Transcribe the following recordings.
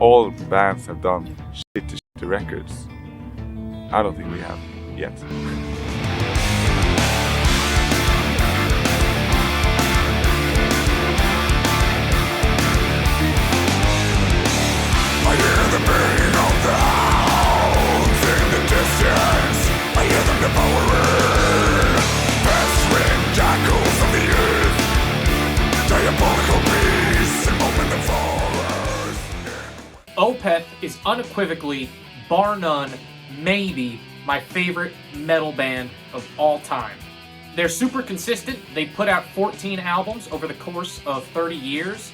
all bands have done shitty records. I don't think we have yet. I hear the beating of the hounds in the distance. I hear them devouring pest-ridden jackals of the earth. Diabolical beasts and open the forest. Opeth is unequivocally, bar none, maybe my favorite metal band of all time. They're super consistent. They put out 14 albums over the course of 30 years.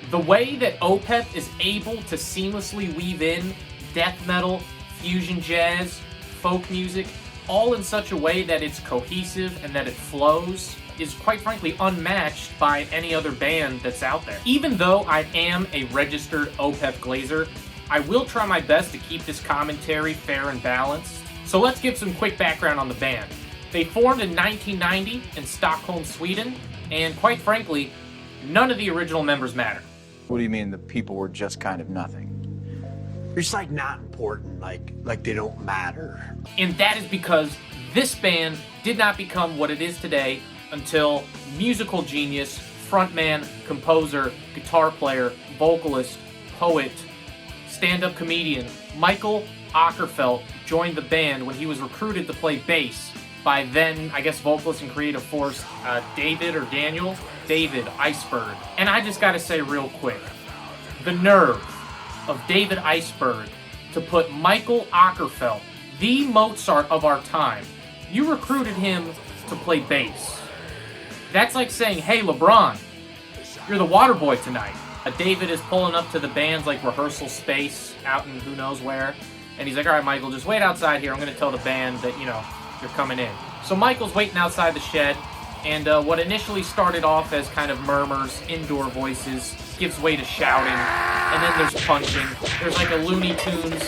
The way that Opeth is able to seamlessly weave in death metal, fusion jazz, folk music, all in such a way that it's cohesive and that it flows, is quite frankly unmatched by any other band that's out there. Even though I am a registered Opeth glazer, I will try my best to keep this commentary fair and balanced. So let's give some quick background on the band. They formed in 1990 in Stockholm, Sweden, and quite frankly, none of the original members matter. What do you mean the people were just kind of nothing? They're just like not important, like they don't matter. And that is because this band did not become what it is today until musical genius, frontman, composer, guitar player, vocalist, poet, stand-up comedian Mikeal Akerfeldt joined the band when he was recruited to play bass by then, I guess, vocalist and creative force David Iceberg. And I just gotta say real quick, the nerve of David Iceberg to put Mikeal Akerfeldt, the Mozart of our time, you recruited him to play bass. That's like saying, hey LeBron, you're the water boy tonight. David is pulling up to the band's like rehearsal space out in who knows where, and he's like, all right Michael, just wait outside here, I'm gonna tell the band that, you know, you're coming in. So Michael's waiting outside the shed, and what initially started off as kind of murmurs, indoor voices, gives way to shouting, and then there's punching. There's like a Looney Tunes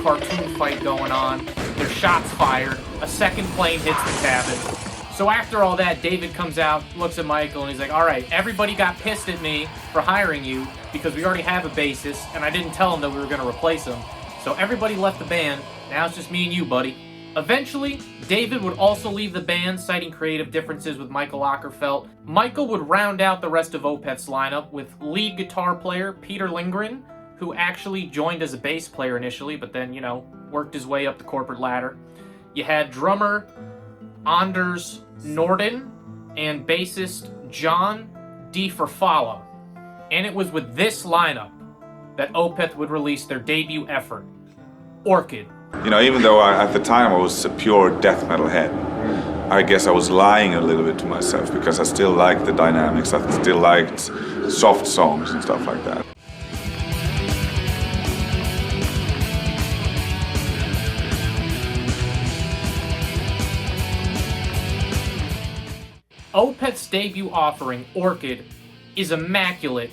cartoon fight going on. There's shots fired. A second plane hits the cabin. So after all that, David comes out, looks at Michael, and he's like, all right, everybody got pissed at me for hiring you because we already have a bassist, and I didn't tell them that we were going to replace him. So everybody left the band. Now it's just me and you, buddy. Eventually, David would also leave the band, citing creative differences with Mikeal Akerfeldt. Michael would round out the rest of Opeth's lineup with lead guitar player Peter Lindgren, who actually joined as a bass player initially, but then, you know, worked his way up the corporate ladder. You had drummer Anders Norden and bassist John D. Farfalla. And it was with this lineup that Opeth would release their debut effort, Orchid. You know, even though at the time I was a pure death metal head, I guess I was lying a little bit to myself because I still liked the dynamics, I still liked soft songs and stuff like that. Opeth's debut offering, Orchid, is immaculate,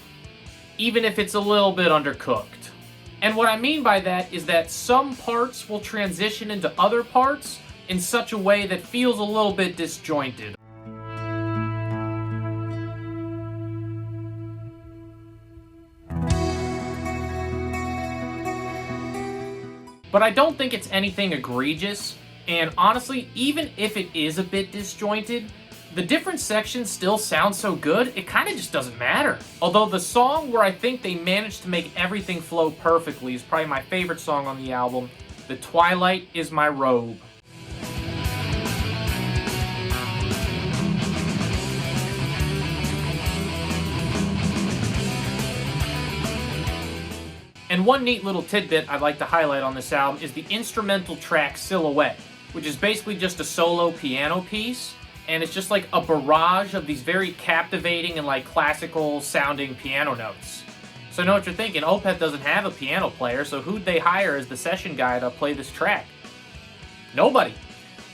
even if it's a little bit undercooked. And what I mean by that is that some parts will transition into other parts in such a way that feels a little bit disjointed. But I don't think it's anything egregious, and honestly, even if it is a bit disjointed, the different sections still sound so good, it kind of just doesn't matter. Although the song where I think they managed to make everything flow perfectly is probably my favorite song on the album, The Twilight Is My Robe. And one neat little tidbit I'd like to highlight on this album is the instrumental track Silhouette, which is basically just a solo piano piece. And it's just like a barrage of these very captivating and like classical sounding piano notes. So I know what you're thinking, Opeth doesn't have a piano player, so who'd they hire as the session guy to play this track? Nobody.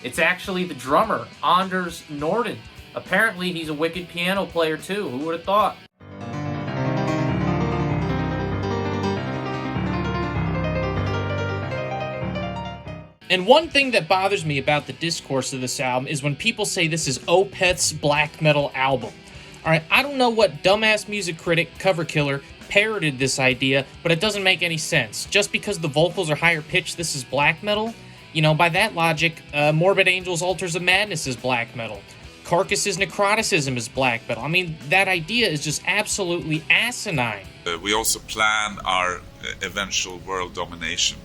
It's actually the drummer, Anders Norden. Apparently he's a wicked piano player too, who would have thought? And one thing that bothers me about the discourse of this album is when people say this is Opeth's black metal album. Alright, I don't know what dumbass music critic, cover killer, parroted this idea, but it doesn't make any sense. Just because the vocals are higher pitched, this is black metal? You know, by that logic, Morbid Angel's Altars of Madness is black metal. Carcass's Necroticism is black metal. I mean, that idea is just absolutely asinine. We also plan our eventual world domination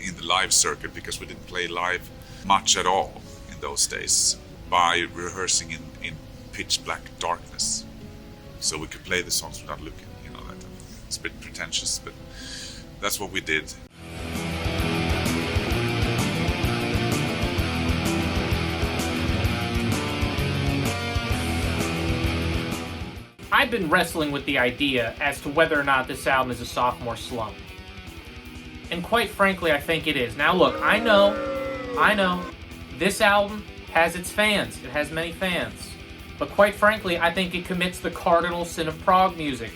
in the live circuit, because we didn't play live much at all in those days, by rehearsing in pitch black darkness. So we could play the songs without looking, you know, that it's a bit pretentious, but that's what we did. I've been wrestling with the idea as to whether or not this album is a sophomore slump. And quite frankly, I think it is. Now look, I know, this album has its fans. It has many fans. But quite frankly, I think it commits the cardinal sin of prog music.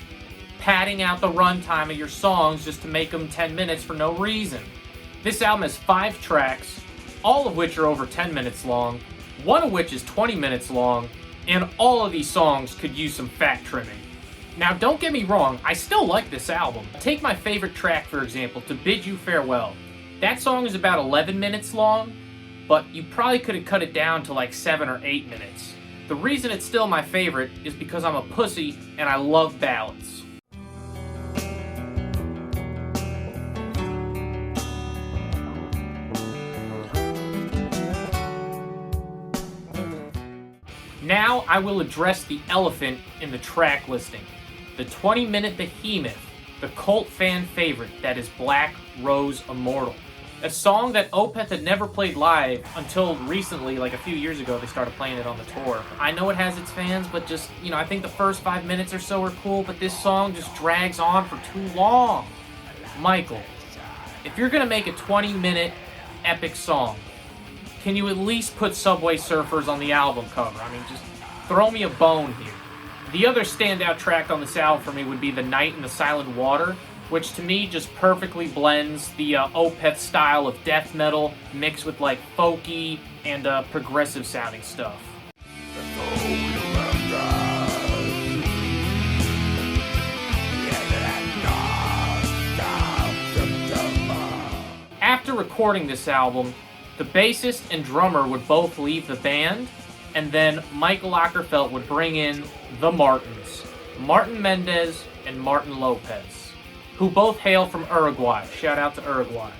Padding out the runtime of your songs just to make them 10 minutes for no reason. This album has 5 tracks, all of which are over 10 minutes long, one of which is 20 minutes long, and all of these songs could use some fat trimming. Now, don't get me wrong, I still like this album. Take my favorite track, for example, To Bid You Farewell. That song is about 11 minutes long, but you probably could have cut it down to like 7 or 8 minutes. The reason it's still my favorite is because I'm a pussy and I love ballads. Now I will address the elephant in the track listing. The 20-minute behemoth, the cult fan favorite that is Black Rose Immortal. A song that Opeth had never played live until recently, like a few years ago, they started playing it on the tour. I know it has its fans, but just, you know, I think the first 5 minutes or so are cool, but this song just drags on for too long. Mikeal, if you're gonna make a 20-minute epic song, can you at least put Subway Surfers on the album cover? I mean, just throw me a bone here. The other standout track on this album for me would be The Night in the Silent Water, which to me just perfectly blends the Opeth style of death metal mixed with like folky and progressive sounding stuff. After recording this album, the bassist and drummer would both leave the band, and then Mikeal Akerfeldt would bring in the Martins, Martin Mendez and Martin Lopez, who both hail from Uruguay. Shout out to Uruguay.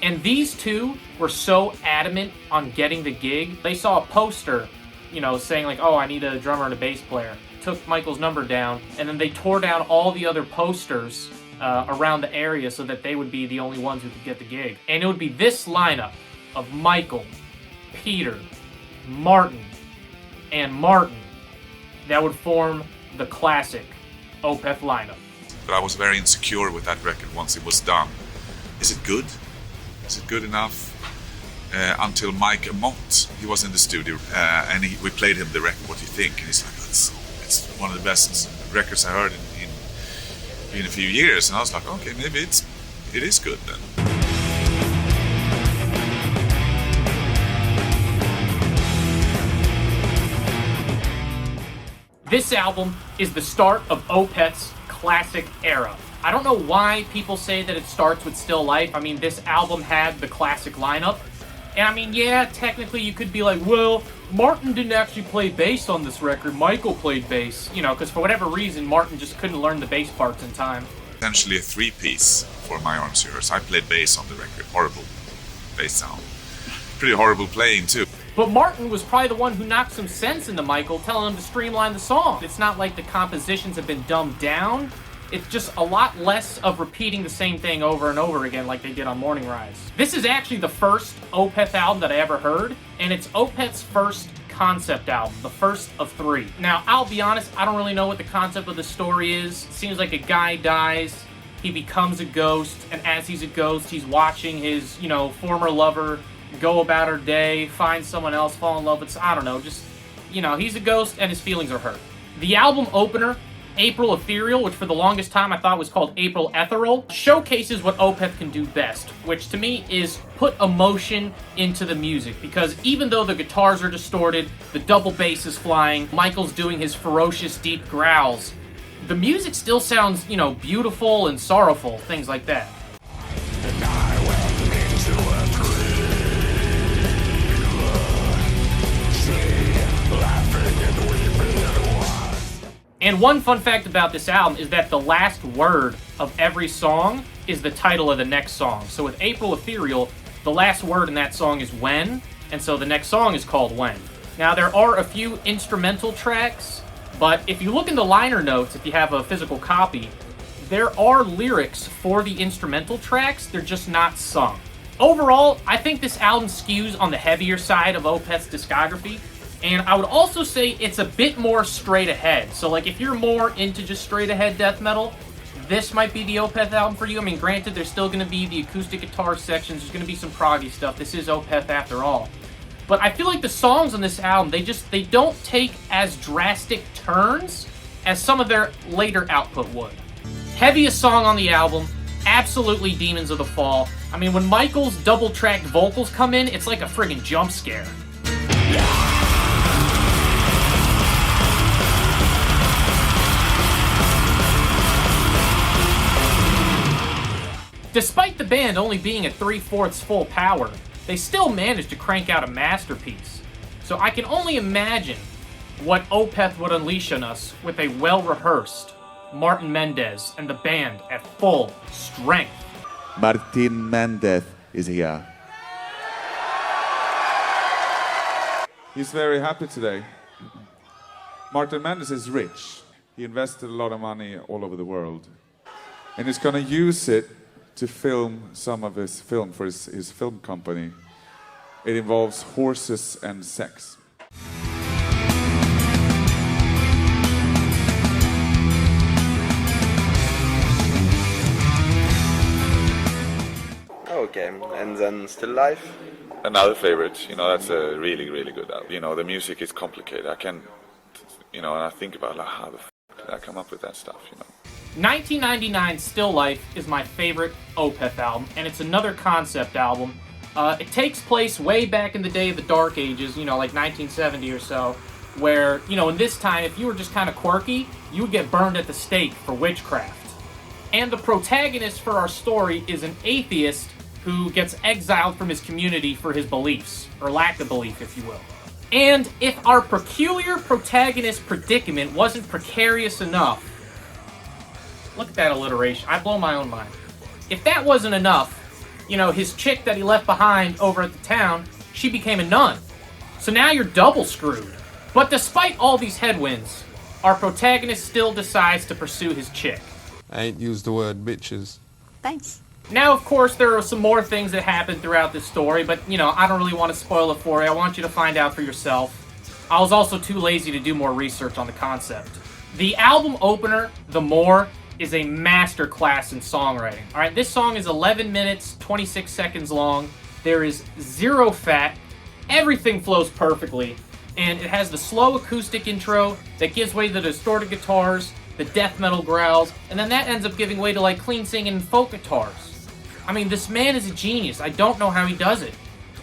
And these two were so adamant on getting the gig, they saw a poster, you know, saying like, oh, I need a drummer and a bass player. Took Mikeal's number down, and then they tore down all the other posters around the area so that they would be the only ones who could get the gig. And it would be this lineup of Mikeal, Peter, Martin, and Martin that would form the classic Opeth lineup. But I was very insecure with that record once it was done. Is it good? Is it good enough? Until Mike Amott, he was in the studio, and we played him the record, what do you think? And he's like, it's one of the best records I heard in a few years. And I was like, okay, maybe it is good then. This album is the start of Opeth's classic era. I don't know why people say that it starts with Still Life. I mean, this album had the classic lineup. And I mean, yeah, technically you could be like, well, Martin didn't actually play bass on this record. Mikeal played bass, you know, because for whatever reason, Martin just couldn't learn the bass parts in time. Essentially a 3-piece for My Arms Yours. I played bass on the record. Horrible bass sound. Pretty horrible playing too. But Martin was probably the one who knocked some sense into Mikeal, telling him to streamline the song. It's not like the compositions have been dumbed down. It's just a lot less of repeating the same thing over and over again like they did on Morningrise. This is actually the first Opeth album that I ever heard, and it's Opeth's first concept album, the first of 3. Now, I'll be honest, I don't really know what the concept of the story is. It seems like a guy dies, he becomes a ghost, and as he's a ghost, he's watching his, you know, former lover go about her day, find someone else, fall in love with, I don't know, just, you know, he's a ghost and his feelings are hurt. The album opener, April Ethereal, which for the longest time I thought was called April Ethereal, showcases what Opeth can do best, which to me is put emotion into the music, because even though the guitars are distorted, the double bass is flying, Mikeal's doing his ferocious deep growls, the music still sounds, you know, beautiful and sorrowful, things like that. And one fun fact about this album is that the last word of every song is the title of the next song. So with April Ethereal, the last word in that song is when, and so the next song is called When. Now there are a few instrumental tracks, but if you look in the liner notes, if you have a physical copy, there are lyrics for the instrumental tracks, they're just not sung. Overall, I think this album skews on the heavier side of Opeth's discography, and I would also say it's a bit more straight ahead. So like if you're more into just straight ahead death metal, this might be the Opeth album for you. I mean, granted, there's still going to be the acoustic guitar sections, there's going to be some proggy stuff. This is Opeth after all. But I feel like the songs on this album, they don't take as drastic turns as some of their later output would. Heaviest song on the album, absolutely Demons of the Fall. I mean, when Mikeal's double-tracked vocals come in, it's like a friggin' jump scare. Despite the band only being at 3/4 full power, they still managed to crank out a masterpiece. So I can only imagine what Opeth would unleash on us with a well-rehearsed Martin Mendez and the band at full strength. Martin Mendez is here. He's very happy today. Martin Mendez is rich. He invested a lot of money all over the world. And he's going to use it to film some of his film for his film company. It involves horses and sex. Okay, and then Still Life? Another favorite, you know, that's a really, really good album. You know, the music is complicated. I can, you know, and I think about like, how the f did I come up with that stuff, you know. 1999 Still Life is my favorite Opeth album, and it's another concept album. It takes place way back in the day of the Dark Ages, you know, like 1970 or so, where, you know, in this time, if you were just kind of quirky, you would get burned at the stake for witchcraft. And the protagonist for our story is an atheist who gets exiled from his community for his beliefs, or lack of belief, if you will. And if our peculiar protagonist predicament wasn't precarious enough, look at that alliteration, I blow my own mind. If that wasn't enough, you know, his chick that he left behind over at the town, she became a nun. So now you're double screwed. But despite all these headwinds, our protagonist still decides to pursue his chick. I ain't used the word bitches. Thanks. Now, of course, there are some more things that happen throughout this story, but, you know, I don't really want to spoil it for you. I want you to find out for yourself. I was also too lazy to do more research on the concept. The album opener, The More, is a master class in songwriting. All right, this song is 11 minutes, 26 seconds long. There is zero fat. Everything flows perfectly. And it has the slow acoustic intro that gives way to the distorted guitars, the death metal growls, and then that ends up giving way to like clean singing and folk guitars. I mean, this man is a genius. I don't know how he does it.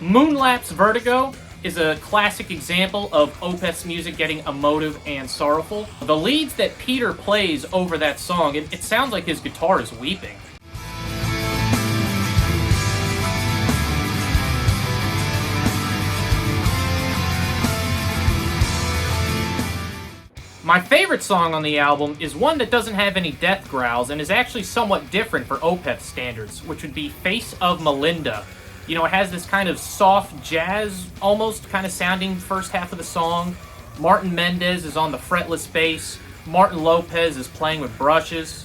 Moonlapse Vertigo is a classic example of Opeth's music getting emotive and sorrowful. The leads that Peter plays over that song, it sounds like his guitar is weeping. My favorite song on the album is one that doesn't have any death growls and is actually somewhat different for Opeth standards, which would be Face of Melinda. You know, it has this kind of soft jazz, almost kind of sounding first half of the song. Martin Mendez is on the fretless bass. Martin Lopez is playing with brushes.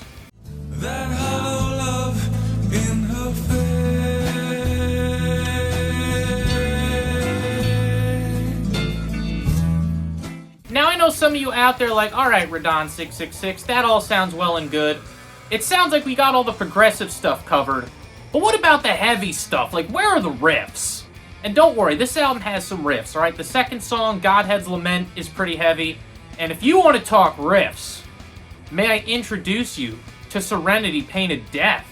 That hollow love in her face. Now I know some of you out there are like, alright Radon666, that all sounds well and good. It sounds like we got all the progressive stuff covered. But what about the heavy stuff? Like, where are the riffs? And don't worry, this album has some riffs, alright? The second song, Godhead's Lament, is pretty heavy. And if you want to talk riffs, may I introduce you to Serenity Painted Death.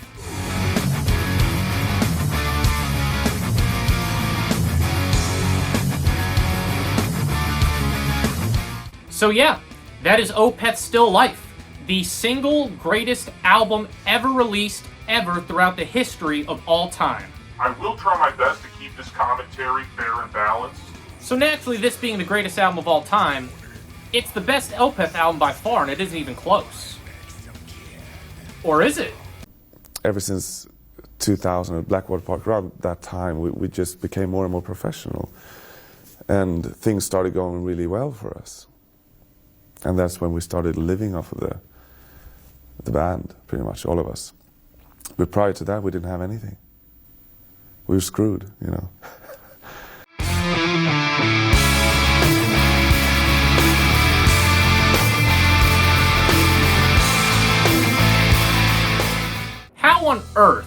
So yeah, that is Opeth's Still Life. the single greatest album ever released ever throughout the history of all time. I will try my best to keep this commentary fair and balanced. So naturally, this being the greatest album of all time, it's the best Opeth album by far, and it isn't even close. Or is it? Ever since 2000 at Blackwater Park, around that time, we just became more and more professional. And things started going really well for us. And that's when we started living off of the band, pretty much, all of us. But prior to that, we didn't have anything. We were screwed, you know. How on earth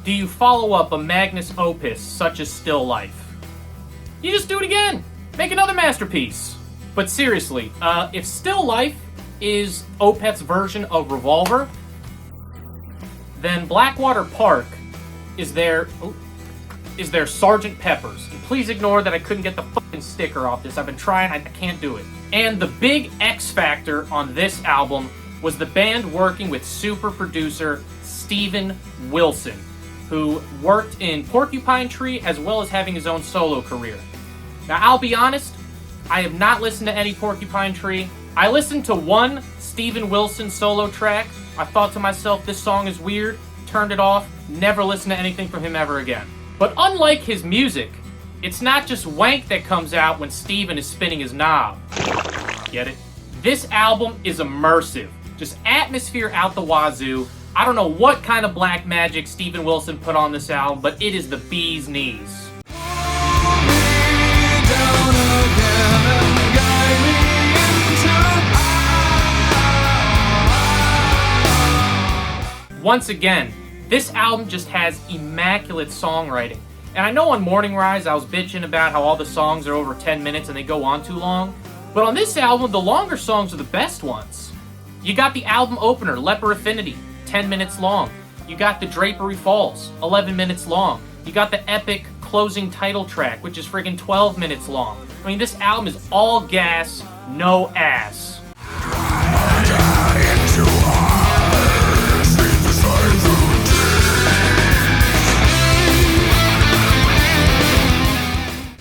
do you follow up a magnus opus such as Still Life? You just do it again! Make another masterpiece! But seriously, if Still Life is Opeth's version of Revolver, then Blackwater Park is their Sgt. Pepper's. And please ignore that I couldn't get the fucking sticker off this. I've been trying, I can't do it. And the big X factor on this album was the band working with super producer Steven Wilson, who worked in Porcupine Tree as well as having his own solo career. Now, I'll be honest, I have not listened to any Porcupine Tree. I listened to one Steven Wilson solo track. I thought to myself, this song is weird, turned it off, never listened to anything from him ever again. But unlike his music, it's not just wank that comes out when Steven is spinning his knob. Get it? This album is immersive. Just atmosphere out the wazoo. I don't know what kind of black magic Steven Wilson put on this album, but it is the bee's knees. Once again, this album just has immaculate songwriting. And I know on Morningrise I was bitching about how all the songs are over 10 minutes and they go on too long. But on this album, the longer songs are the best ones. You got the album opener, Leper Affinity, 10 minutes long. You got the Drapery Falls, 11 minutes long. You got the epic closing title track, which is friggin' 12 minutes long. I mean, this album is all gas, no ass.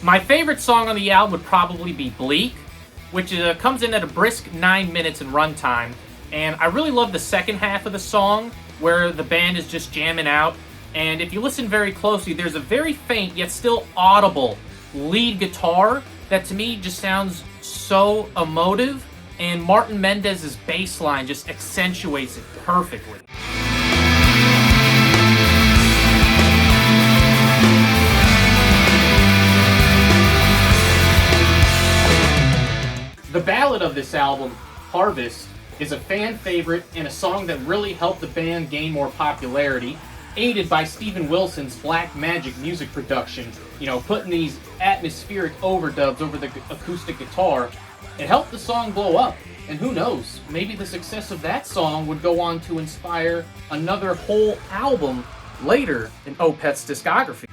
My favorite song on the album would probably be Bleak, which comes in at a brisk 9 minutes in runtime. And I really love the second half of the song, where the band is just jamming out. And if you listen very closely, there's a very faint, yet still audible lead guitar that to me just sounds so emotive. And Martin Mendez's bass line just accentuates it perfectly. The ballad of this album, Harvest, is a fan favorite and a song that really helped the band gain more popularity, aided by Steven Wilson's black magic music production. You know, putting these atmospheric overdubs over the acoustic guitar. It helped the song blow up. And who knows, maybe the success of that song would go on to inspire another whole album later in Opeth's discography.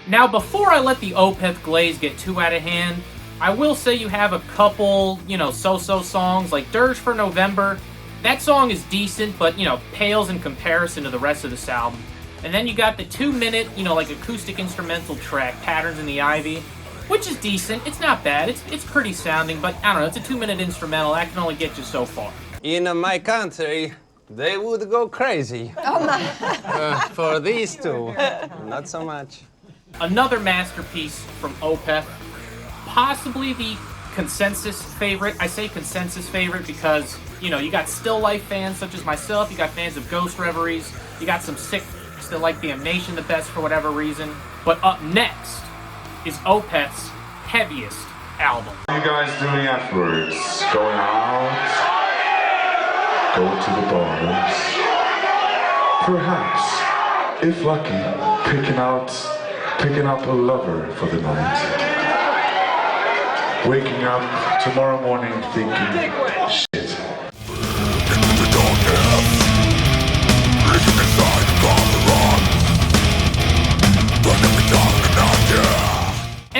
Now, before I let the Opeth glaze get too out of hand, I will say you have a couple, so-so songs, like Dirge for November. That song is decent, but, pales in comparison to the rest of this album. And then you got the 2-minute, acoustic instrumental track, Patterns in the Ivy, which is decent. It's not bad. It's pretty sounding, but I don't know, it's a 2-minute instrumental. That can only get you so far. In my country, they would go crazy. Oh my. For these two, not so much. Another masterpiece from Opeth, possibly the consensus favorite. I say consensus favorite because, you got Still Life fans such as myself, you got fans of Ghost Reveries, you got some sick that like Damnation the best for whatever reason. But up next is Opeth's heaviest album. What are you guys doing afterwards? Going out? Go to the bars? Perhaps, if lucky, picking up a lover for the night. Waking up tomorrow morning thinking, shit. Into the darkness, reaching inside the run. Run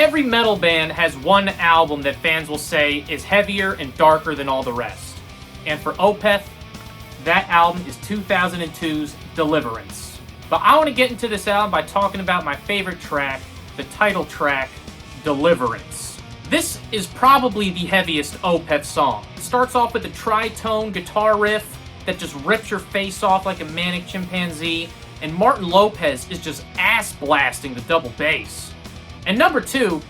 Every metal band has one album that fans will say is heavier and darker than all the rest. And for Opeth, that album is 2002's Deliverance. But I want to get into this album by talking about my favorite track, the title track, Deliverance. This is probably the heaviest Opeth song. It starts off with a tritone guitar riff that just rips your face off like a manic chimpanzee, and Martin Lopez is just ass blasting the double bass. And number two,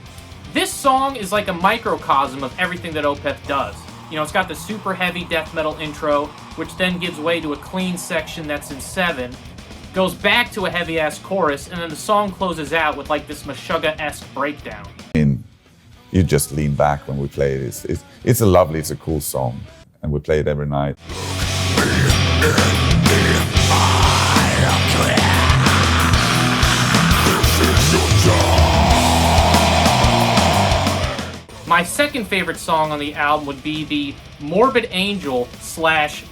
this song is like a microcosm of everything that Opeth does. You know, it's got the super heavy death metal intro, which then gives way to a clean section that's in 7, goes back to a heavy-ass chorus, and then the song closes out with like this Meshuggah-esque breakdown. You just lean back when we play it. It's a lovely, it's a cool song, and we play it every night. My second favorite song on the album would be the Morbid Angel /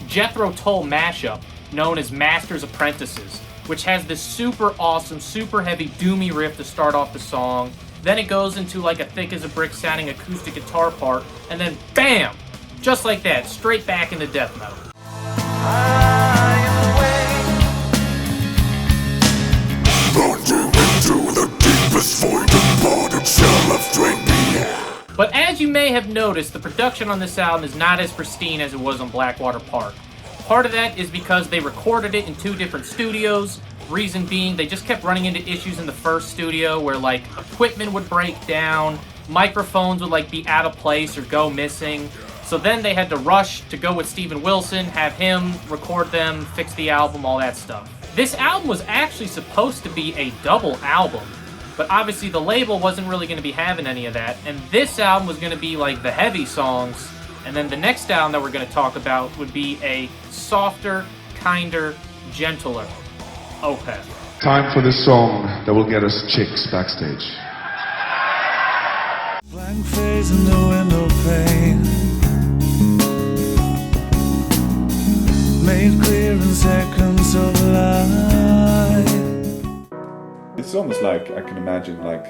Jethro Tull mashup known as Master's Apprentices, which has this super awesome, super heavy doomy riff to start off the song. Then it goes into like a thick as a brick sounding acoustic guitar part, and then BAM! Just like that, straight back into death metal. But as you may have noticed, the production on this album is not as pristine as it was on Blackwater Park. Part of that is because they recorded it in 2 different studios. Reason being, they just kept running into issues in the first studio where like equipment would break down, microphones would like be out of place or go missing. So then they had to rush to go with Steven Wilson, have him record them, fix the album, all that stuff. This album was actually supposed to be a double album, but obviously the label wasn't really going to be having any of that, and this album was going to be like the heavy songs, and then the next album that we're going to talk about would be a softer, kinder, gentler Opeth. Time for the song that will get us chicks backstage. Blank face in the window pane, made clear in seconds of light. It's almost like I can imagine like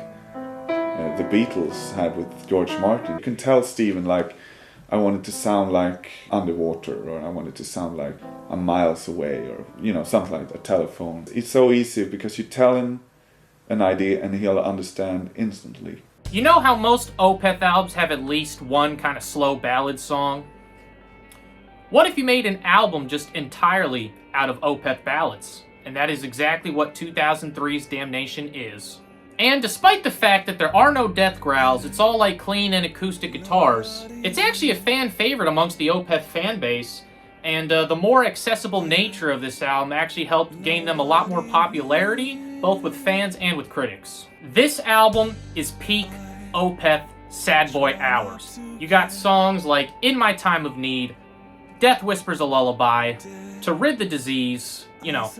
the Beatles had with George Martin. You can tell Steven like, I wanted to sound like Underwater, or I wanted to sound like I'm miles away, or you know, something like a telephone. It's so easy because you tell him an idea and he'll understand instantly. You know how most Opeth albums have at least one kind of slow ballad song? What if you made an album just entirely out of Opeth ballads? And that is exactly what 2003's Damnation is. And despite the fact that there are no death growls, it's all like clean and acoustic guitars, it's actually a fan favorite amongst the Opeth fan base, and the more accessible nature of this album actually helped gain them a lot more popularity, both with fans and with critics. This album is peak Opeth sad boy hours. You got songs like In My Time of Need, Death Whispers a Lullaby, To Rid the Disease, you know.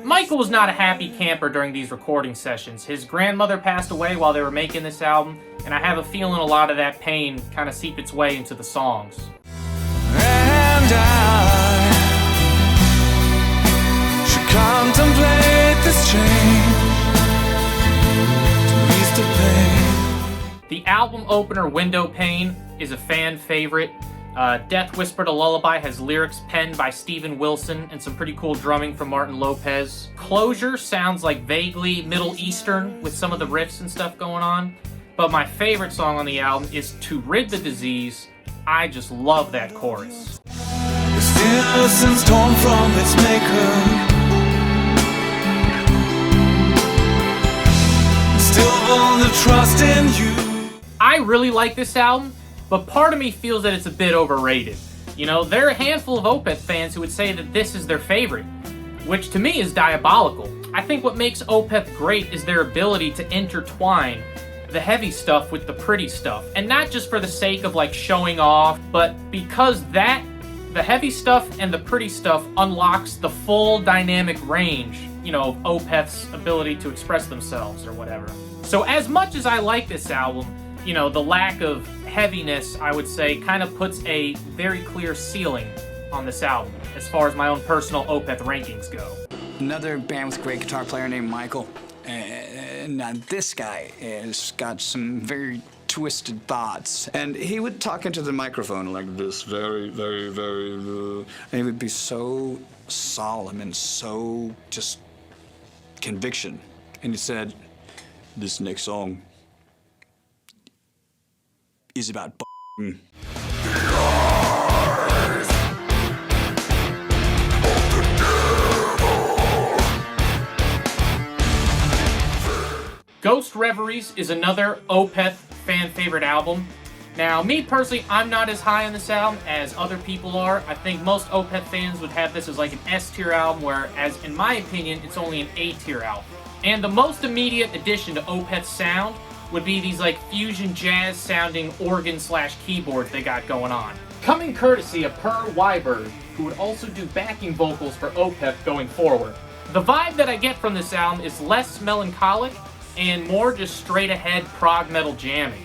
Mikeal was not a happy camper during these recording sessions. His grandmother passed away while they were making this album, and I have a feeling a lot of that pain kind of seeped its way into the songs. And I should contemplate this change to ease the pain. The album opener, Window Pane, is a fan favorite. Death Whispered a Lullaby has lyrics penned by Steven Wilson and some pretty cool drumming from Martin Lopez. Closure sounds like vaguely Middle Eastern with some of the riffs and stuff going on. But my favorite song on the album is To Rid the Disease. I just love that chorus. This innocence torn from its maker, still want to trust in you. I really like this album, but part of me feels that it's a bit overrated. You know, there are a handful of Opeth fans who would say that this is their favorite, which to me is diabolical. I think what makes Opeth great is their ability to intertwine the heavy stuff with the pretty stuff. And not just for the sake of like showing off, but because the heavy stuff and the pretty stuff unlocks the full dynamic range, you know, of Opeth's ability to express themselves or whatever. So as much as I like this album, you know, the lack of heaviness, I would say, kind of puts a very clear ceiling on this album, as far as my own personal Opeth rankings go. Another band with a great guitar player named Mikeal. now this guy has got some very twisted thoughts. And he would talk into the microphone like this, very, very, very, and he would be so solemn and so just conviction. And he said, this next song is about b***ing. Ghost Reveries is another Opeth fan favorite album. Now, me personally, I'm not as high on this album as other people are. I think most Opeth fans would have this as like an S-tier album, whereas in my opinion, it's only an A-tier album. And the most immediate addition to Opeth's sound would be these like fusion jazz sounding organ/keyboards they got going on. Coming courtesy of Per Wiberg, who would also do backing vocals for Opeth going forward. The vibe that I get from this album is less melancholic and more just straight ahead prog metal jamming.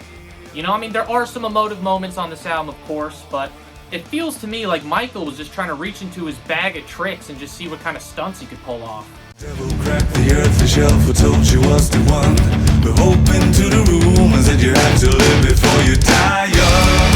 You know, I mean, there are some emotive moments on this album, of course, but it feels to me like Mikeal was just trying to reach into his bag of tricks and just see what kind of stunts he could pull off. Devil cracked the earth, the shelf, who told you was the one. The hope into the room and said you had to live before you die young.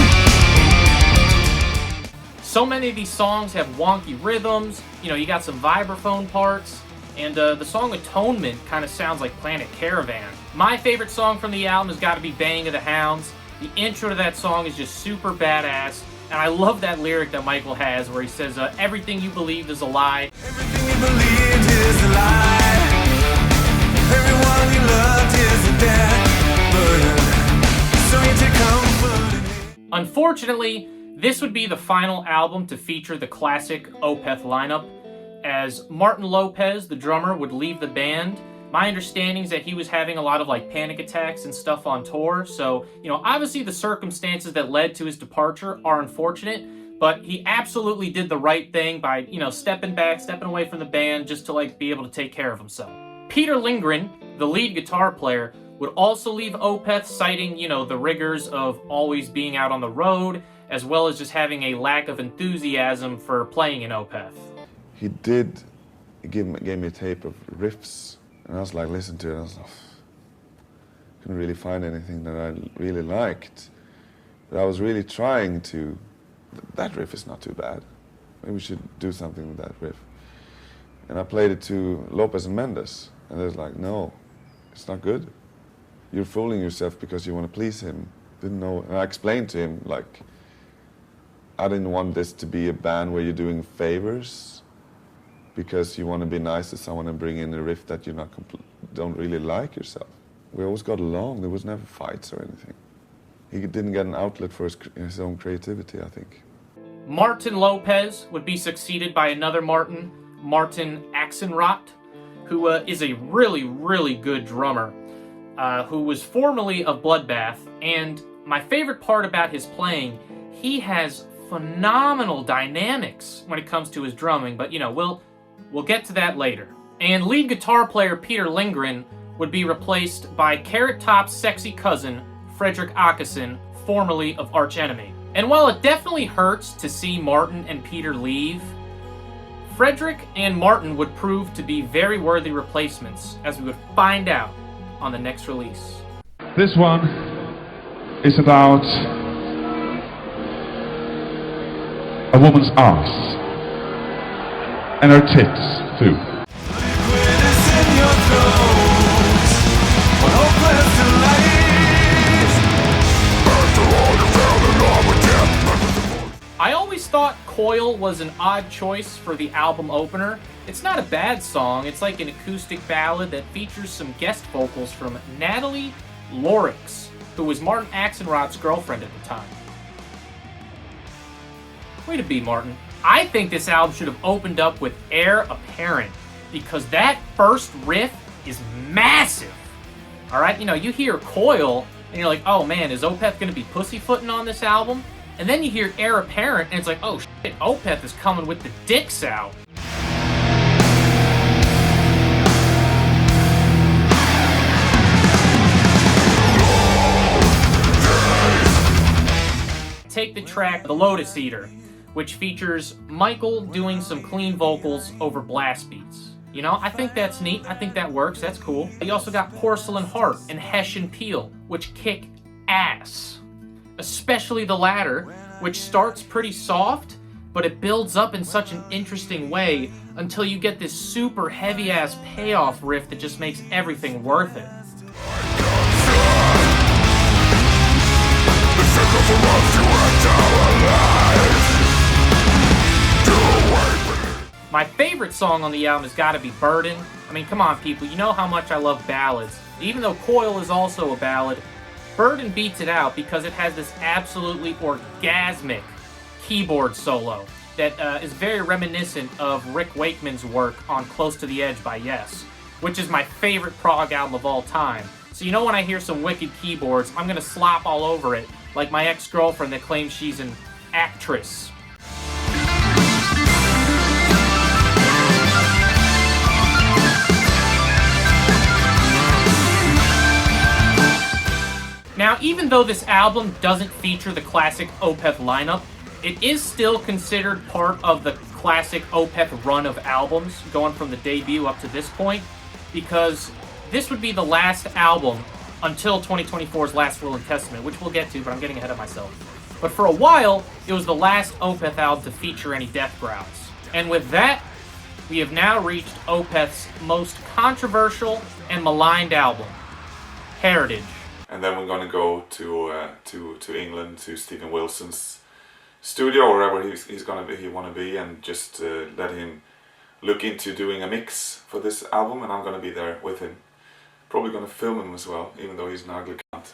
So many of these songs have wonky rhythms, you know, you got some vibraphone parts, and the song Atonement kind of sounds like Planet Caravan. My favorite song from the album has got to be Baying of the Hounds. The intro to that song is just super badass, and I love that lyric that Mikeal has where he says, everything you believed is a lie. Everything you believed is a lie. Everyone you loved is a dead bird. So you take comfort in me. Unfortunately, this would be the final album to feature the classic Opeth lineup, as Martin Lopez, the drummer, would leave the band. My understanding is that he was having a lot of like panic attacks and stuff on tour, so, you know, obviously the circumstances that led to his departure are unfortunate, but he absolutely did the right thing by, you know, stepping away from the band just to like be able to take care of himself. Peter Lindgren, the lead guitar player, would also leave Opeth, citing, you know, the rigors of always being out on the road, as well as just having a lack of enthusiasm for playing in Opeth. He did gave me a tape of riffs, and I was like, listen to it, and I was like, couldn't really find anything that I really liked. But I was really trying to, that riff is not too bad. Maybe we should do something with that riff. And I played it to Lopez and Mendez, and they're like, no, it's not good. You're fooling yourself because you want to please him. Didn't know, and I explained to him, like, I didn't want this to be a band where you're doing favors because you want to be nice to someone and bring in a riff that you don't really like yourself. We always got along. There was never fights or anything. He didn't get an outlet for his own creativity, I think. Martin Lopez would be succeeded by another Martin Axenrot, who is a really, really good drummer, who was formerly of Bloodbath. And my favorite part about his playing, he has phenomenal dynamics when it comes to his drumming, but, you know, we'll get to that later. And lead guitar player Peter Lindgren would be replaced by Carrot Top's sexy cousin, Fredrik Akesson, formerly of Arch Enemy. And while it definitely hurts to see Martin and Peter leave, Fredrik and Martin would prove to be very worthy replacements, as we would find out on the next release. This one is about a woman's arse and her tits too. I always thought Coil was an odd choice for the album opener. It's not a bad song, it's like an acoustic ballad that features some guest vocals from Natalie Lorix, who was Martin Axenrot's girlfriend at the time. Way to be, Martin. I think this album should have opened up with Heir Apparent, because that first riff is massive. Alright, you know, you hear Coil, and you're like, oh man, is Opeth gonna be pussyfooting on this album? And then you hear Heir Apparent, and it's like, oh shit, Opeth is coming with the dicks out. Take the track The Lotus Eater, which features Mikeal doing some clean vocals over blast beats. You know, I think that's neat. I think that works. That's cool. You also got Porcelain Heart and Hessian Peel, which kick ass. Especially the latter, which starts pretty soft, but it builds up in such an interesting way until you get this super heavy-ass payoff riff that just makes everything worth it. My favorite song on the album has got to be Burden. I mean, come on, people. You know how much I love ballads. Even though Coil is also a ballad, Burden beats it out because it has this absolutely orgasmic keyboard solo that is very reminiscent of Rick Wakeman's work on Close to the Edge by Yes, which is my favorite prog album of all time. So you know when I hear some wicked keyboards, I'm going to slop all over it like my ex-girlfriend that claims she's an actress. Now, even though this album doesn't feature the classic Opeth lineup, it is still considered part of the classic Opeth run of albums, going from the debut up to this point, because this would be the last album until 2024's Last Will and Testament, which we'll get to, but I'm getting ahead of myself. But for a while, it was the last Opeth album to feature any death growls. And with that, we have now reached Opeth's most controversial and maligned album, Heritage. And then we're gonna go to England, to Stephen Wilson's studio, or wherever he wanna be, and just let him look into doing a mix for this album, and I'm gonna be there with him. Probably gonna film him as well, even though he's an ugly cunt.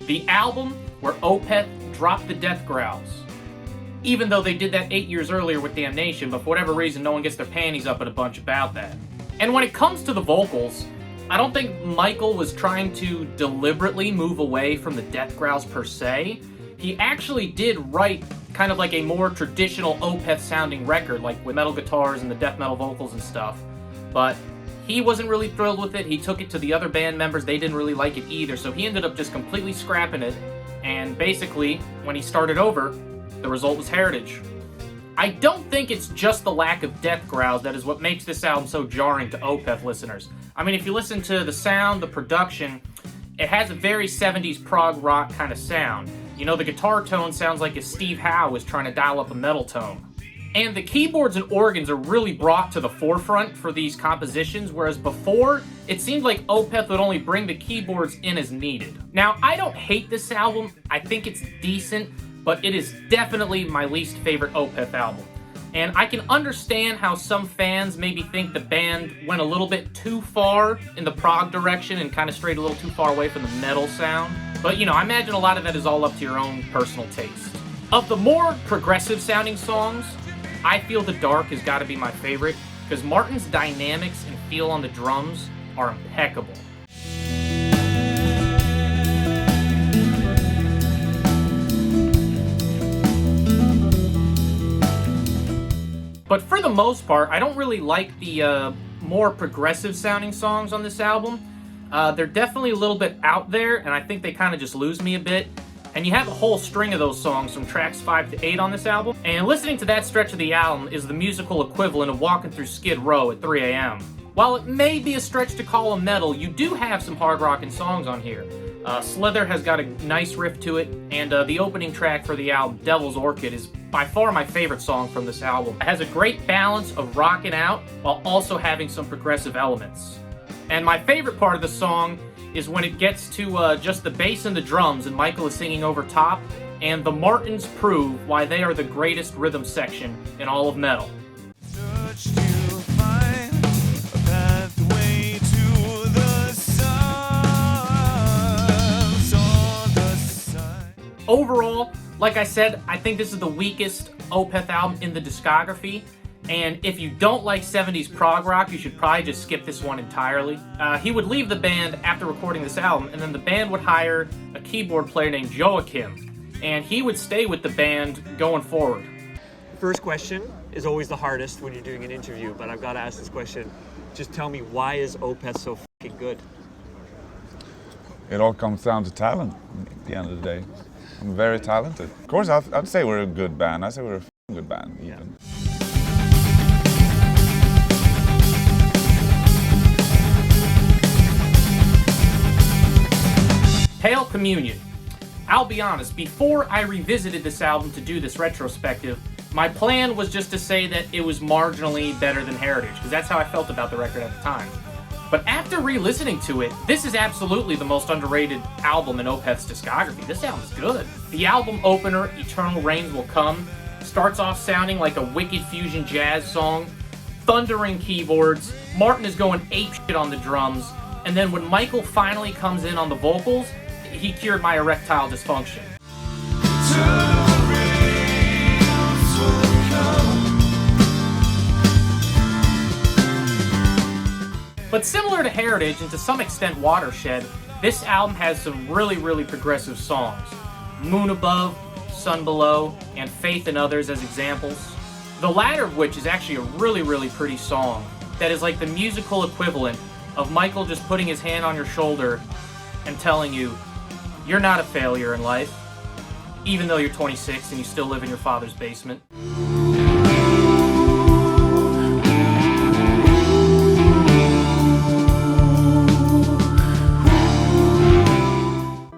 The album where Opeth dropped the death growls. Even though they did that 8 years earlier with Damnation, but for whatever reason no one gets their panties up at a bunch about that. And when it comes to the vocals, I don't think Mikeal was trying to deliberately move away from the death growls per se. He actually did write kind of like a more traditional Opeth sounding record, like with metal guitars and the death metal vocals and stuff. But he wasn't really thrilled with it. He took it to the other band members. They didn't really like it either, so he ended up just completely scrapping it. And basically, when he started over, the result was Heritage. I don't think it's just the lack of death growls that is what makes this album so jarring to Opeth listeners. I mean, if you listen to the sound, the production, it has a very 70s prog rock kind of sound. You know, the guitar tone sounds like if Steve Howe was trying to dial up a metal tone. And the keyboards and organs are really brought to the forefront for these compositions, whereas before, it seemed like Opeth would only bring the keyboards in as needed. Now, I don't hate this album. I think it's decent, but it is definitely my least favorite Opeth album. And I can understand how some fans maybe think the band went a little bit too far in the prog direction and kind of strayed a little too far away from the metal sound. But, you know, I imagine a lot of that is all up to your own personal taste. Of the more progressive sounding songs, I feel The Dark has got to be my favorite, because Martin's dynamics and feel on the drums are impeccable. But for the most part, I don't really like the more progressive sounding songs on this album. They're definitely a little bit out there, and I think they kind of just lose me a bit. And you have a whole string of those songs from tracks 5 to 8 on this album. And listening to that stretch of the album is the musical equivalent of walking through Skid Row at 3 a.m. While it may be a stretch to call them metal, you do have some hard rockin' songs on here. Slither has got a nice riff to it, and the opening track for the album, Devil's Orchid, is by far my favorite song from this album. It has a great balance of rocking out while also having some progressive elements. And my favorite part of the song is when it gets to just the bass and the drums and Mikeal is singing over top, and the Martins prove why they are the greatest rhythm section in all of metal. Overall, like I said, I think this is the weakest Opeth album in the discography. And if you don't like 70s prog rock, you should probably just skip this one entirely. He would leave the band after recording this album, and then the band would hire a keyboard player named Joakim, and he would stay with the band going forward. First question is always the hardest when you're doing an interview, but I've got to ask this question. Just tell me, why is Opeth so fucking good? it all comes down to talent at the end of the day. I'm very talented. Of course, I'd say we're a good band. I say we're a good band, even. Pale Communion. I'll be honest, before I revisited this album to do this retrospective, my plan was just to say that it was marginally better than Heritage, because that's how I felt about the record at the time. But after re-listening to it, this is absolutely the most underrated album in Opeth's discography. This album's good. The album opener, Eternal Rains Will Come, starts off sounding like a wicked fusion jazz song, thundering keyboards, Martin is going apeshit on the drums, and then when Mikeal finally comes in on the vocals, he cured my erectile dysfunction. But similar to Heritage and to some extent Watershed, this album has some really, really progressive songs. Moon Above, Sun Below, and Faith in Others as examples. The latter of which is actually a really, really pretty song that is like the musical equivalent of Mikeal just putting his hand on your shoulder and telling you, you're not a failure in life, even though you're 26 and you still live in your father's basement.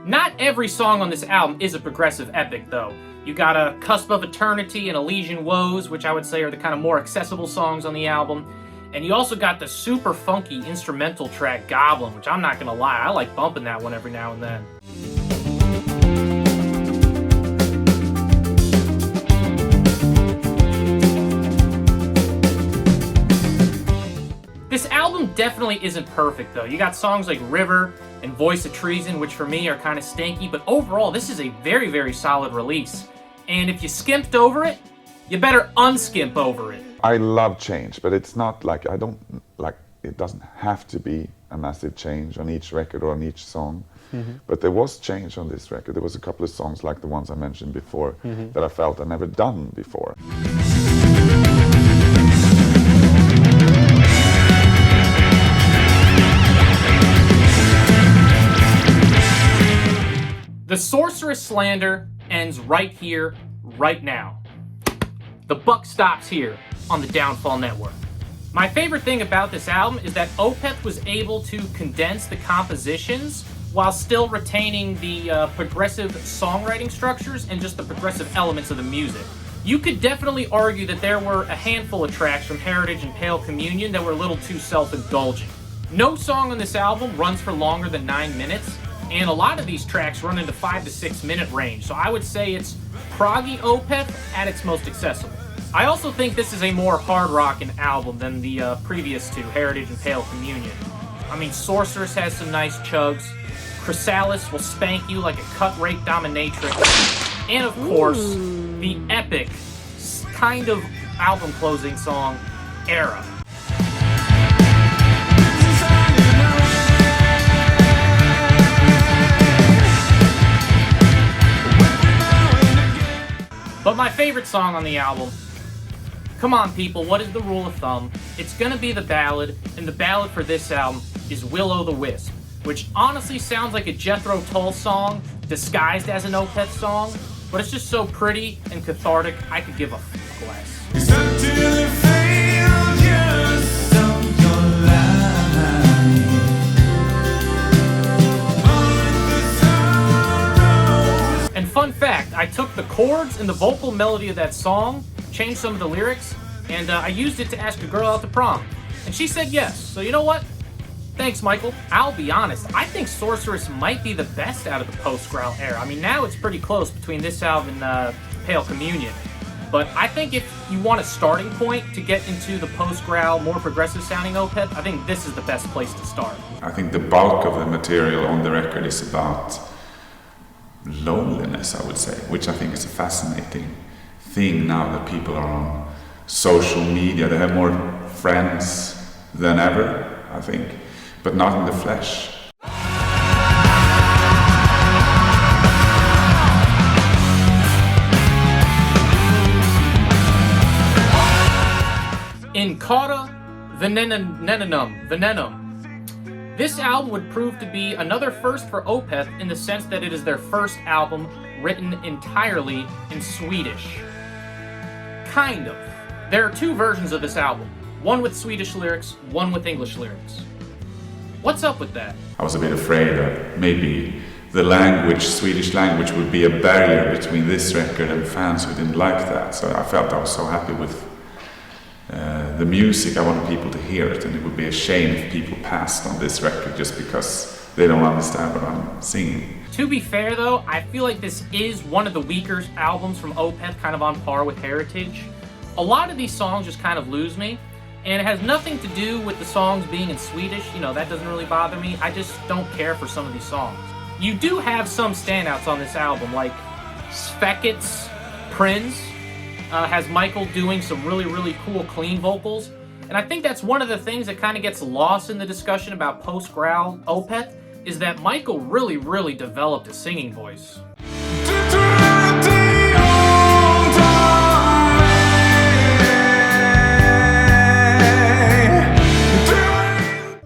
Not every song on this album is a progressive epic, though. You got a Cusp of Eternity and Elysian Woes, which I would say are the kind of more accessible songs on the album. And you also got the super funky instrumental track Goblin, which I'm not gonna lie, I like bumping that one every now and then. This album definitely isn't perfect though. You got songs like River and Voice of Treason, which for me are kind of stinky, but overall this is a very, very solid release. And if you skimped over it, you better unskimp over it. I love change, but it's not like, it doesn't have to be a massive change on each record or on each song. Mm-hmm. But there was change on this record. There was a couple of songs like the ones I mentioned before that I felt I'd never done before. The Sorceress slander ends right here, right now. The buck stops here on the Downfall Network. My favorite thing about this album is that Opeth was able to condense the compositions while still retaining the progressive songwriting structures and just the progressive elements of the music. You could definitely argue that there were a handful of tracks from Heritage and Pale Communion that were a little too self-indulgent. No song on this album runs for longer than 9 minutes, and a lot of these tracks run into 5 to 6 minute range, so I would say it's proggy Opeth at its most accessible. I also think this is a more hard rockin' album than the previous two, Heritage and Pale Communion. I mean, Sorceress has some nice chugs, Chrysalis will spank you like a cut-rate dominatrix, and of course, the epic, kind of album-closing song, Era. But my favorite song on the album, come on people, what is the rule of thumb? It's gonna be the ballad, and the ballad for this album is Will-O-the-Wisp, which honestly sounds like a Jethro Tull song disguised as an Opeth song, but it's just so pretty and cathartic, I could give a fuck less. And fun fact, I took the chords and the vocal melody of that song, changed some of the lyrics, and I used it to ask a girl out to prom. And she said yes, so you know what? Thanks, Mikeal. I'll be honest, I think Sorceress might be the best out of the post-growl era. I mean, now it's pretty close between this album and Pale Communion. But I think if you want a starting point to get into the post-growl, more progressive-sounding Opeth, I think this is the best place to start. I think the bulk of the material on the record is about loneliness, I would say, which I think is a fascinating thing now that people are on social media. They have more friends than ever, I think, but not in the flesh. In Cauda Venenum, This album would prove to be another first for Opeth in the sense that it is their first album written entirely in Swedish. Kind of. There are two versions of this album, one with Swedish lyrics, one with English lyrics. What's up with that? I was a bit afraid that maybe the language, Swedish language, would be a barrier between this record and fans who didn't like that. So I felt I was so happy with the music. I wanted people to hear it, and it would be a shame if people passed on this record just because they don't understand what I'm singing. To be fair though, I feel like this is one of the weaker albums from Opeth, kind of on par with Heritage. A lot of these songs just kind of lose me, and it has nothing to do with the songs being in Swedish. You know, that doesn't really bother me. I just don't care for some of these songs. You do have some standouts on this album, like Sveket's Prince has Mikeal doing some really, really cool clean vocals. And I think that's one of the things that kind of gets lost in the discussion about post-growl Opeth, is that Mikeal really, really developed a singing voice.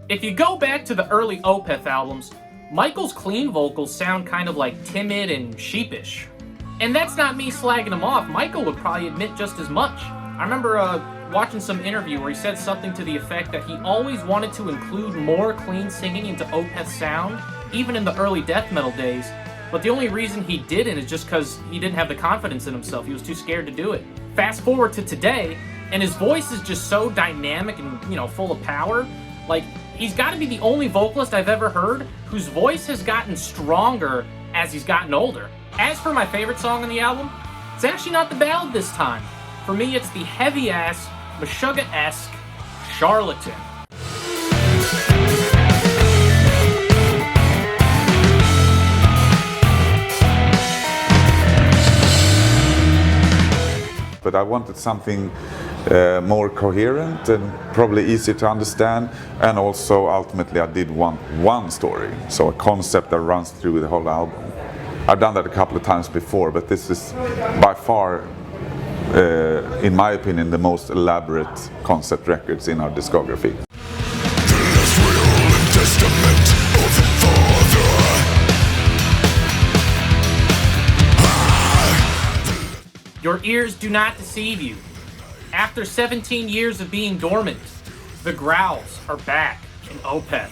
If you go back to the early Opeth albums, Mikeal's clean vocals sound kind of like timid and sheepish. And that's not me slagging him off. Mikeal would probably admit just as much. I remember watching some interview where he said something to the effect that he always wanted to include more clean singing into Opeth's sound, even in the early death metal days, but the only reason he didn't is just because he didn't have the confidence in himself. He was too scared to do it. Fast forward to today, and his voice is just so dynamic and, you know, full of power. Like, he's got to be the only vocalist I've ever heard whose voice has gotten stronger as he's gotten older. As for my favorite song on the album, it's actually not the ballad this time. For me, it's the heavy-ass, Meshuggah-esque Charlatan. But I wanted something more coherent and probably easier to understand, and also ultimately I did want one story, so a concept that runs through the whole album. I've done that a couple of times before, but this is by far, in my opinion, the most elaborate concept records in our discography. Your ears do not deceive you. After 17 years of being dormant, the growls are back in Opeth.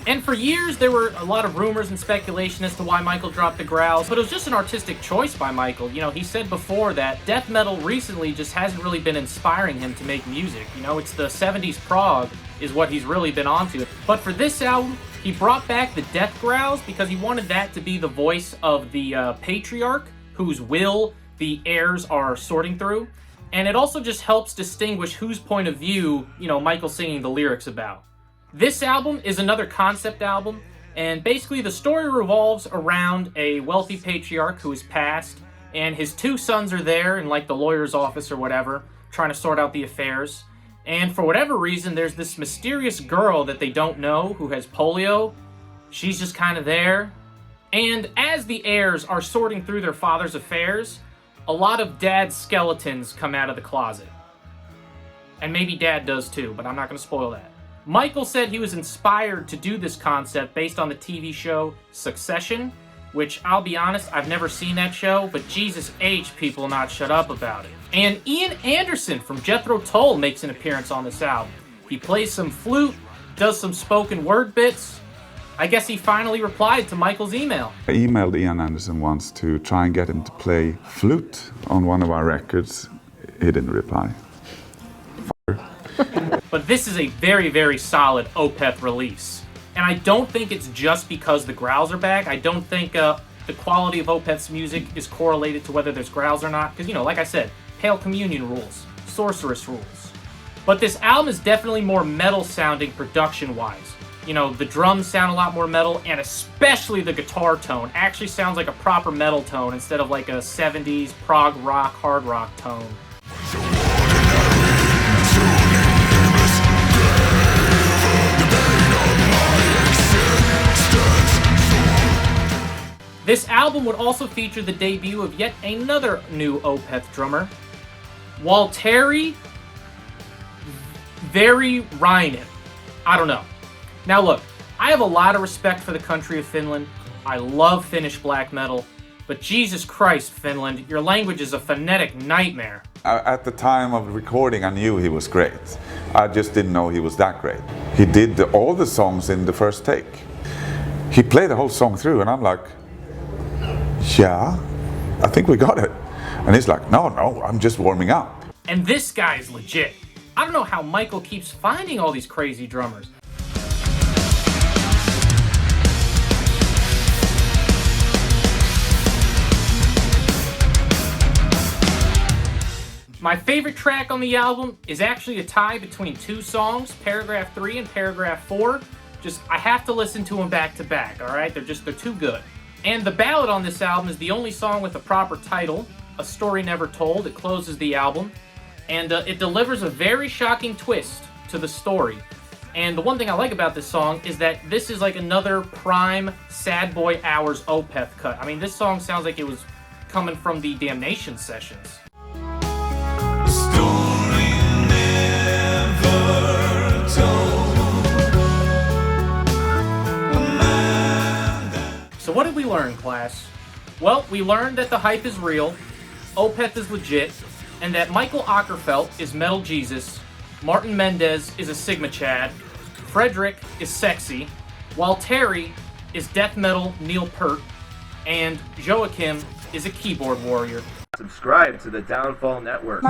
And for years, there were a lot of rumors and speculation as to why Mikeal dropped the growls, but it was just an artistic choice by Mikeal. You know, he said before that death metal recently just hasn't really been inspiring him to make music. You know, it's the 70s prog is what he's really been onto. But for this album, he brought back the death growls because he wanted that to be the voice of the patriarch, whose will the heirs are sorting through. And it also just helps distinguish whose point of view, you know, Mikeal's singing the lyrics about. This album is another concept album, and basically the story revolves around a wealthy patriarch who has passed, and his two sons are there in like the lawyer's office or whatever, trying to sort out the affairs. And for whatever reason, there's this mysterious girl that they don't know who has polio. She's just kind of there. And as the heirs are sorting through their father's affairs, a lot of dad's skeletons come out of the closet. And maybe dad does too, but I'm not going to spoil that. Mikeal said he was inspired to do this concept based on the TV show Succession, which, I'll be honest, I've never seen that show, but Jesus H, people not shut up about it. And Ian Anderson from Jethro Tull makes an appearance on this album. He plays some flute, does some spoken word bits. I guess he finally replied to Mikeal's email. I emailed Ian Anderson once to try and get him to play flute on one of our records. He didn't reply. But this is a very, very solid Opeth release. And I don't think it's just because the growls are back. I don't think the quality of Opeth's music is correlated to whether there's growls or not. Because, you know, like I said, Pale Communion rules. Sorceress rules. But this album is definitely more metal sounding production-wise. You know, the drums sound a lot more metal, and especially the guitar tone actually sounds like a proper metal tone instead of like a 70s prog rock, hard rock tone. This album would also feature the debut of yet another new Opeth drummer, Waltteri Väyrynen. I don't know. Now look, I I have a lot of respect for the country of Finland. I love Finnish black metal. But Jesus Christ, Finland, your language is a phonetic nightmare. At the time of recording, I knew he was great. I just didn't know he was that great. He did all the songs in the first take. He played the whole song through, and I'm like, yeah, I think we got it. And he's like, no, I'm just warming up. And this guy's legit. I don't know how Mikeal keeps finding all these crazy drummers. My favorite track on the album is actually a tie between two songs, Paragraph 3 and Paragraph 4. I have to listen to them back to back, alright? They're too good. And the ballad on this album is the only song with a proper title, A Story Never Told. It closes the album. And it delivers a very shocking twist to the story. And the one thing I like about this song is that this is like another prime Sad Boy Hours Opeth cut. I mean, this song sounds like it was coming from the Damnation sessions. So what did we learn, class? Well, we learned that the hype is real, Opeth is legit, and that Mikeal Akerfeldt is Metal Jesus, Martin Mendez is a Sigma Chad, Fredrik is sexy, Waltteri is death metal Neil Peart, and Joakim is a keyboard warrior. Subscribe to the Downfall Network. No!